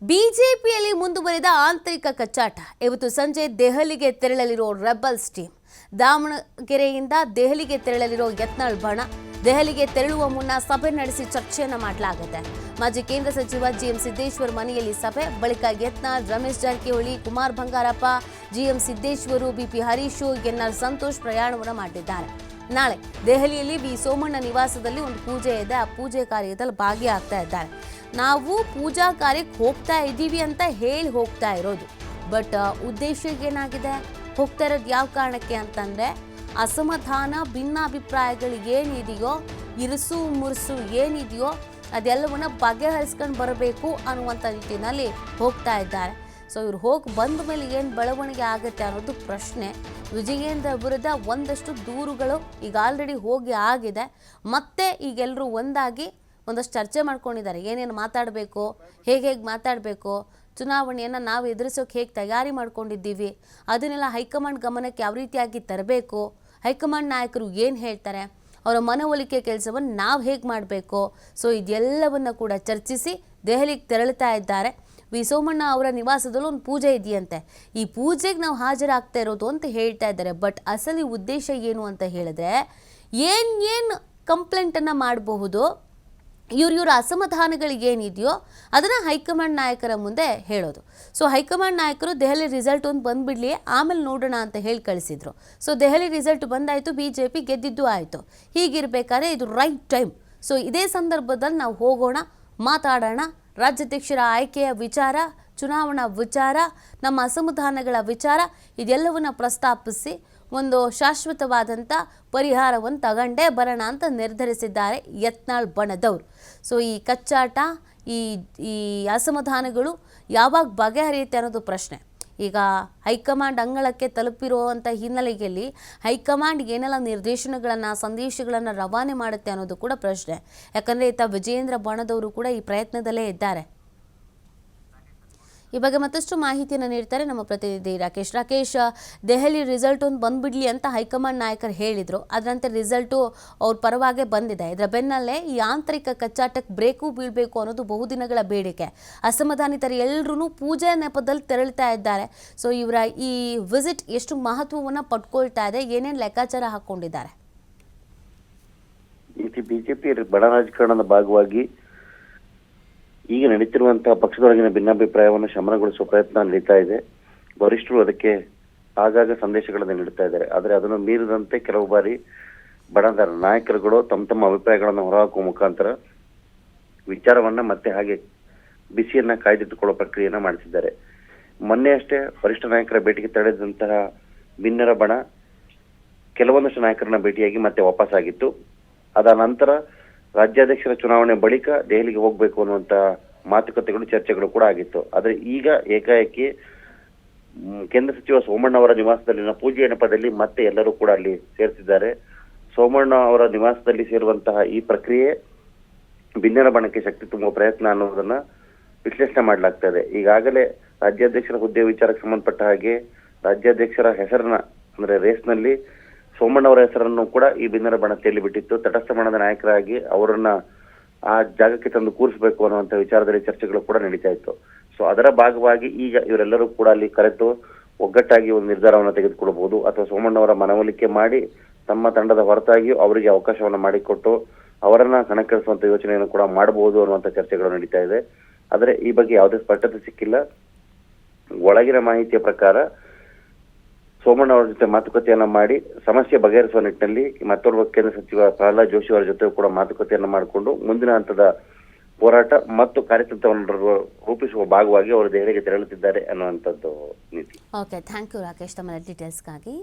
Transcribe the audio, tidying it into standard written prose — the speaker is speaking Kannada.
ಬಿಜೆಪಿಯಲ್ಲಿ ಮುಂದುವರಿದ ಆಂತರಿಕ ಕಚ್ಚಾಟ. ಇವತ್ತು ಸಂಜೆ ದೆಹಲಿಗೆ ತೆರಳಲಿರೋ ರೆಬಲ್ಸ್ ಟೀಮ್. ದಾವಣಗೆರೆಯಿಂದ ದೆಹಲಿಗೆ ತೆರಳಲಿರೋ ಯತ್ನಾಳ್ ಬಣ. ದೆಹಲಿಗೆ ತೆರಳುವ ಮುನ್ನ ಸಭೆ ನಡೆಸಿ ಚರ್ಚೆಯನ್ನ ಮಾಡಲಾಗುತ್ತೆ. ಮಾಜಿ ಕೇಂದ್ರ ಸಚಿವ ಜಿಎಂ ಸಿದ್ದೇಶ್ವರ್ ಮನೆಯಲ್ಲಿ ಸಭೆ. ಬಳಿಕ Yatnal, Ramesh Jarkiholi, Kumar Bangarappa, GM Siddeshwar, BP Harish, NR Santosh ಪ್ರಯಾಣವನ್ನು ಮಾಡಿದ್ದಾರೆ. ನಾಳೆ ದೆಹಲಿಯಲ್ಲಿ ವಿ ಸೋಮಣ್ಣ ನಿವಾಸದಲ್ಲಿ ಒಂದು ಪೂಜೆ ಇದೆ. ಆ ಪೂಜೆ ಕಾರ್ಯದಲ್ಲಿ ಭಾಗಿಯಾಗ್ತಾ ಇದ್ದಾರೆ. ನಾವು ಪೂಜಾ ಕಾರ್ಯಕ್ಕೆ ಹೋಗ್ತಾ ಇದ್ದೀವಿ ಅಂತ ಹೇಳಿ ಹೋಗ್ತಾ ಇರೋದು. ಬಟ್ ಉದ್ದೇಶ ಏನಾಗಿದೆ, ಹೋಗ್ತಾ ಇರೋದು ಯಾವ ಕಾರಣಕ್ಕೆ ಅಂತಂದರೆ, ಅಸಮಾಧಾನ, ಭಿನ್ನಾಭಿಪ್ರಾಯಗಳು ಏನಿದೆಯೋ, ಇರುಸು ಮುರುಸು ಏನಿದೆಯೋ ಅದೆಲ್ಲವನ್ನ ಬಗೆಹರಿಸ್ಕೊಂಡು ಬರಬೇಕು ಅನ್ನುವಂಥ ನಿಟ್ಟಿನಲ್ಲಿ ಹೋಗ್ತಾ ಇದ್ದಾರೆ. ಸೊ ಇವ್ರು ಹೋಗಿ ಬಂದ ಮೇಲೆ ಏನು ಬೆಳವಣಿಗೆ ಆಗುತ್ತೆ ಅನ್ನೋದು ಪ್ರಶ್ನೆ. ವಿಜಯೇಂದ್ರ ವಿರುದ್ಧ ಒಂದಷ್ಟು ದೂರುಗಳು ಈಗ ಆಲ್ರೆಡಿ ಹೋಗಿ ಆಗಿದೆ. ಮತ್ತೆ ಈಗೆಲ್ಲರೂ ಒಂದಾಗಿ ಒಂದಷ್ಟು ಚರ್ಚೆ ಮಾಡ್ಕೊಂಡಿದ್ದಾರೆ. ಏನೇನು ಮಾತಾಡಬೇಕು, ಹೇಗೆ ಮಾತಾಡಬೇಕು, ಚುನಾವಣೆಯನ್ನು ನಾವು ಎದುರಿಸೋಕೆ ಹೇಗೆ ತಯಾರಿ ಮಾಡ್ಕೊಂಡಿದ್ದೀವಿ, ಅದನ್ನೆಲ್ಲ ಹೈಕಮಾಂಡ್ ಗಮನಕ್ಕೆ ಯಾವ ರೀತಿಯಾಗಿ ತರಬೇಕು, ಹೈಕಮಾಂಡ್ ನಾಯಕರು ಏನು ಹೇಳ್ತಾರೆ, ಅವರ ಮನವೊಲಿಕೆ ಕೆಲಸವನ್ನು ನಾವು ಹೇಗೆ ಮಾಡಬೇಕು. ಸೊ ಇದೆಲ್ಲವನ್ನು ಕೂಡ ಚರ್ಚಿಸಿ ದೆಹಲಿಗೆ ತೆರಳುತ್ತಾ ಇದ್ದಾರೆ. ವಿ ಸೋಮಣ್ಣ ಅವರ ನಿವಾಸದಲ್ಲೂ ಒಂದು ಪೂಜೆ ಇದೆಯಂತೆ. ಈ ಪೂಜೆಗೆ ನಾವು ಹಾಜರಾಗ್ತಾ ಇರೋದು ಅಂತ ಹೇಳ್ತಾ ಇದ್ದಾರೆ. ಬಟ್ ಅಸಲಿ ಉದ್ದೇಶ ಏನು ಅಂತ ಹೇಳಿದ್ರೆ, ಏನು ಕಂಪ್ಲೇಂಟನ್ನು ಮಾಡಬಹುದು, ಇವ್ರ ಅಸಮಾಧಾನಗಳಿಗೆ ಏನಿದೆಯೋ ಅದನ್ನು ಹೈಕಮಾಂಡ್ ನಾಯಕರ ಮುಂದೆ ಹೇಳೋದು. ಸೊ ಹೈಕಮಾಂಡ್ ನಾಯಕರು ದೆಹಲಿ ರಿಸಲ್ಟ್ ಒಂದು ಬಂದುಬಿಡಲಿ, ಆಮೇಲೆ ನೋಡೋಣ ಅಂತ ಹೇಳಿ ಕಳಿಸಿದ್ರು. ಸೊ ದೆಹಲಿ ರಿಸಲ್ಟ್ ಬಂದಾಯಿತು, BJP ಗೆದ್ದಿದ್ದು ಆಯಿತು. ಹೀಗಿರಬೇಕಾದ್ರೆ ಇದು ರೈಟ್ ಟೈಮ್. ಸೊ ಇದೇ ಸಂದರ್ಭದಲ್ಲಿ ನಾವು ಹೋಗೋಣ, ಮಾತಾಡೋಣ. ರಾಜ್ಯಾಧ್ಯಕ್ಷರ ಆಯ್ಕೆಯ ವಿಚಾರ, ಚುನಾವಣಾ ವಿಚಾರ, ನಮ್ಮ ಅಸಮಾಧಾನಗಳ ವಿಚಾರ, ಇದೆಲ್ಲವನ್ನು ಪ್ರಸ್ತಾಪಿಸಿ ಒಂದು ಶಾಶ್ವತವಾದಂಥ ಪರಿಹಾರವನ್ನು ತಗೊಂಡೇ ಬರೋಣ ಅಂತ ನಿರ್ಧರಿಸಿದ್ದಾರೆ ಯತ್ನಾಳ್ ಬಣದವರು. ಸೊ ಈ ಕಚ್ಚಾಟ, ಈ ಅಸಮಾಧಾನಗಳು ಯಾವಾಗ ಬಗೆಹರಿಯುತ್ತೆ ಅನ್ನೋದು ಪ್ರಶ್ನೆ. ಈಗ ಹೈಕಮಾಂಡ್ ಅಂಗಳಕ್ಕೆ ತಲುಪಿರುವಂಥ ಹಿನ್ನೆಲೆಯಲ್ಲಿ ಹೈಕಮಾಂಡ್ ಏನೆಲ್ಲ ನಿರ್ದೇಶನಗಳನ್ನು, ಸಂದೇಶಗಳನ್ನು ರವಾನೆ ಮಾಡುತ್ತೆ ಅನ್ನೋದು ಕೂಡ ಪ್ರಶ್ನೆ. ಯಾಕಂದರೆ ಈತ ವಿಜಯೇಂದ್ರ ಬಣದವರು ಕೂಡ ಈ ಪ್ರಯತ್ನದಲ್ಲೇ ಇದ್ದಾರೆ. ಈ ಬಗ್ಗೆ ಮತ್ತಷ್ಟು ಮಾಹಿತಿಯನ್ನು ನೀಡ್ತಾರೆ ನಮ್ಮ ಪ್ರತಿನಿಧಿ ರಾಕೇಶ್. ದೆಹಲಿ ರಿಸಲ್ಟ್ ಒಂದು ಬಂದ್ಬಿಡ್ಲಿ ಅಂತ ಹೈಕಮಾಂಡ್ ನಾಯಕರು ಹೇಳಿದರು. ಅದರಂತೆ ರಿಸಲ್ಟು ಅವ್ರ ಪರವಾಗೇ ಬಂದಿದೆ. ಇದರ ಬೆನ್ನಲ್ಲೇ ಈ ಆಂತರಿಕ ಕಚ್ಚಾಟಕ್ಕೆ ಬ್ರೇಕು ಬೀಳಬೇಕು ಅನ್ನೋದು ಬಹುದಿನಗಳ ಬೇಡಿಕೆ. ಅಸಮಾಧಾನಿತರು ಎಲ್ಲರೂ ಪೂಜೆ ನೆಪದಲ್ಲಿ ತೆರಳುತ್ತಾ ಇದ್ದಾರೆ. ಸೊ ಇವರ ಈ ವಿಸಿಟ್ ಎಷ್ಟು ಮಹತ್ವವನ್ನು ಪಡ್ಕೊಳ್ತಾ ಇದೆ, ಏನೇನು ಲೆಕ್ಕಾಚಾರ ಹಾಕೊಂಡಿದ್ದಾರೆ? ಬಿಜೆಪಿ ಬಡ ರಾಜಕಾರಣದ ಭಾಗವಾಗಿ ಈಗ ನಡೀತಿರುವಂತಹ ಪಕ್ಷದೊಳಗಿನ ಭಿನ್ನಾಭಿಪ್ರಾಯವನ್ನು ಶಮನಗೊಳಿಸುವ ಪ್ರಯತ್ನ ನಡೀತಾ ಇದೆ. ವರಿಷ್ಠರು ಅದಕ್ಕೆ ಆಗಾಗ ಸಂದೇಶಗಳನ್ನು ನೀಡುತ್ತಾ ಇದ್ದಾರೆ. ಆದರೆ ಅದನ್ನು ಮೀರಿದಂತೆ ಕೆಲವು ಬಾರಿ ಬಣದ ನಾಯಕರುಗಳು ತಮ್ಮ ಅಭಿಪ್ರಾಯಗಳನ್ನು ಹೊರಹಾಕುವ ಮುಖಾಂತರ ವಿಚಾರವನ್ನ ಮತ್ತೆ ಹಾಗೆ ಬಿಸಿಯನ್ನ ಕಾಯ್ದಿಟ್ಟುಕೊಳ್ಳುವ ಪ್ರಕ್ರಿಯೆಯನ್ನ ಮಾಡಿಸಿದ್ದಾರೆ. ಮೊನ್ನೆ ಅಷ್ಟೇ ವರಿಷ್ಠ ನಾಯಕರ ಭೇಟಿಗೆ ತೆರಳಿದಂತಹ ಭಿನ್ನರ ಬಣ ಕೆಲವೊಂದಷ್ಟು ನಾಯಕರನ್ನ ಭೇಟಿಯಾಗಿ ಮತ್ತೆ ವಾಪಸ್ಸಾಗಿತ್ತು. ಅದ ನಂತರ ರಾಜ್ಯಾಧ್ಯಕ್ಷರ ಚುನಾವಣೆ ಬಳಿಕ ದೆಹಲಿಗೆ ಹೋಗ್ಬೇಕು ಅನ್ನುವಂತ ಮಾತುಕತೆಗಳು, ಚರ್ಚೆಗಳು ಕೂಡ ಆಗಿತ್ತು. ಆದ್ರೆ ಈಗ ಏಕಾಏಕಿ ಕೇಂದ್ರ ಸಚಿವ ಸೋಮಣ್ಣ ಅವರ ನಿವಾಸದಲ್ಲಿನ ಪೂಜೆ ನೆಪದಲ್ಲಿ ಮತ್ತೆ ಎಲ್ಲರೂ ಕೂಡ ಅಲ್ಲಿ ಸೇರ್ತಿದ್ದಾರೆ. ಸೋಮಣ್ಣ ಅವರ ನಿವಾಸದಲ್ಲಿ ಸೇರುವಂತಹ ಈ ಪ್ರಕ್ರಿಯೆ ಭಿನ್ನರ ಬಣಕ್ಕೆ ಶಕ್ತಿ ತುಂಬುವ ಪ್ರಯತ್ನ ಅನ್ನೋದನ್ನ ವಿಶ್ಲೇಷಣೆ ಮಾಡಲಾಗ್ತಾ ಇದೆ. ಈಗಾಗಲೇ ರಾಜ್ಯಾಧ್ಯಕ್ಷರ ಹುದ್ದೆ ವಿಚಾರಕ್ಕೆ ಸಂಬಂಧಪಟ್ಟ ಹಾಗೆ ರಾಜ್ಯಾಧ್ಯಕ್ಷರ ಹೆಸರನ್ನ, ಅಂದ್ರೆ ರೇಸ್ನಲ್ಲಿ ಸೋಮಣ್ಣ ಅವರ ಹೆಸರನ್ನು ಕೂಡ ಈ ಭಿನ್ನರ ಬಣ ತೇಲಿ ಬಿಟ್ಟಿತ್ತು. ತಟಸ್ಥ ಬಣದ ನಾಯಕರಾಗಿ ಅವರನ್ನ ಆ ಜಾಗಕ್ಕೆ ತಂದು ಕೂರಿಸಬೇಕು ಅನ್ನುವಂಥ ವಿಚಾರದಲ್ಲಿ ಚರ್ಚೆಗಳು ಕೂಡ ನಡೀತಾ ಇತ್ತು. ಸೊ ಅದರ ಭಾಗವಾಗಿ ಈಗ ಇವರೆಲ್ಲರೂ ಕೂಡ ಅಲ್ಲಿ ಕರೆತು ಒಗ್ಗಟ್ಟಾಗಿ ಒಂದು ನಿರ್ಧಾರವನ್ನು ತೆಗೆದುಕೊಳ್ಬಹುದು, ಅಥವಾ ಸೋಮಣ್ಣ ಅವರ ಮನವೊಲಿಕೆ ಮಾಡಿ ತಮ್ಮ ತಂಡದ ಹೊರತಾಗಿಯೂ ಅವರಿಗೆ ಅವಕಾಶವನ್ನು ಮಾಡಿಕೊಟ್ಟು ಅವರನ್ನ ಕಣಕ್ಕಿಳಿಸುವಂತ ಯೋಚನೆಯನ್ನು ಕೂಡ ಮಾಡಬಹುದು ಅನ್ನುವಂಥ ಚರ್ಚೆಗಳು ನಡೀತಾ ಇದೆ. ಆದರೆ ಈ ಬಗ್ಗೆ ಯಾವುದೇ ಸ್ಪಷ್ಟತೆ ಸಿಕ್ಕಿಲ್ಲ. ಒಳಗಿನ ಮಾಹಿತಿಯ ಪ್ರಕಾರ ಸೋಮಣ್ಣ ಅವರ ಜೊತೆ ಮಾತುಕತೆಯನ್ನ ಮಾಡಿ ಸಮಸ್ಯೆ ಬಗೆಹರಿಸುವ ನಿಟ್ಟಿನಲ್ಲಿ ಮತ್ತೋರ್ವ ಕೇಂದ್ರ ಸಚಿವ ಪ್ರಹ್ಲಾದ್ ಜೋಶಿ ಅವರ ಜೊತೆ ಕೂಡ ಮಾತುಕತೆಯನ್ನ ಮಾಡಿಕೊಂಡು ಮುಂದಿನ ಹಂತದ ಹೋರಾಟ ಮತ್ತು ಕಾರ್ಯತಂತ್ರವನ್ನು ರೂಪಿಸುವ ಭಾಗವಾಗಿ ಅವರು ದೆಹಲಿಗೆ ತೆರಳುತ್ತಿದ್ದಾರೆ ಅನ್ನುವಂಥದ್ದು ನೀತಿ. ಓಕೆ, ಥ್ಯಾಂಕ್ ಯು ರಾಕೇಶ್, ತಮ್ಮ ಡೀಟೇಲ್ಸ್ಗಾಗಿ.